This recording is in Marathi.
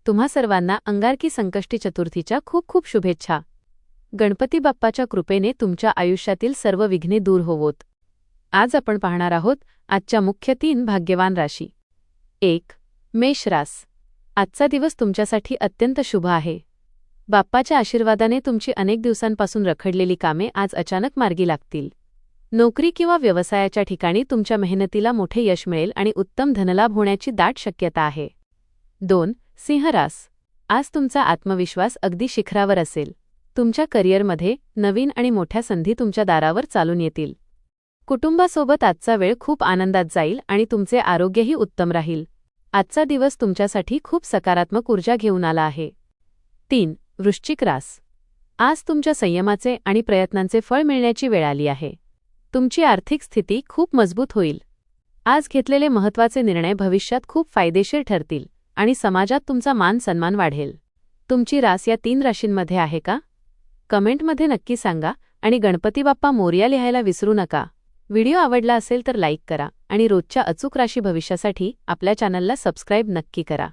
तुम्हा सर्वांना अंगारकी संकष्टी चतुर्थीच्या खूप खूप शुभेच्छा. गणपती बाप्पाच्या कृपेने तुमच्या आयुष्यातील सर्व विघ्ने दूर होवोत. आज आपण पाहणार आहोत आजच्या मुख्य 3 भाग्यवान राशी. 1. मेष रास. आजचा दिवस तुमच्यासाठी अत्यंत शुभ आहे. बाप्पाच्या आशीर्वादाने तुमची अनेक दिवसांपासून रखडलेली कामे आज अचानक मार्गी लागतील. नोकरी किंवा व्यवसायाच्या ठिकाणी तुमच्या मेहनतीला मोठे यश मिळेल आणि उत्तम धनलाभ होण्याची दाट शक्यता आहे. 2. सिंह रास. आज तुमचा आत्मविश्वास अगदी शिखरावर असेल. तुमच्या करिअरमध्ये नवीन आणि मोठ्या संधी तुमच्या दारावर चालून येतील. कुटुंबासोबत आजचा वेळ खूप आनंदात जाईल आणि तुमचे आरोग्यही उत्तम राहील. आजचा दिवस तुमच्यासाठी खूप सकारात्मक ऊर्जा घेऊन आला आहे. 3. वृश्चिक रास. आज तुमच्या संयमाचे आणि प्रयत्नांचे फळ मिळण्याची वेळ आली आहे. तुमची आर्थिक स्थिती खूप मजबूत होईल. आज घेतलेले महत्त्वाचे निर्णय भविष्यात खूप फायदेशीर ठरतील आणि समाजात तुमचा मान सन्मान वाढेल. तुमची रास या 3 राशींमध्ये आहे का? कमेंटमध्ये नक्की सांगा आणि गणपती बाप्पा मोरया लिहायला विसरू नका. व्हिडिओ आवडला असेल तर लाईक करा आणि रोजच्या अचूक राशी भविष्यासाठी आपल्या चॅनलला सबस्क्राईब नक्की करा.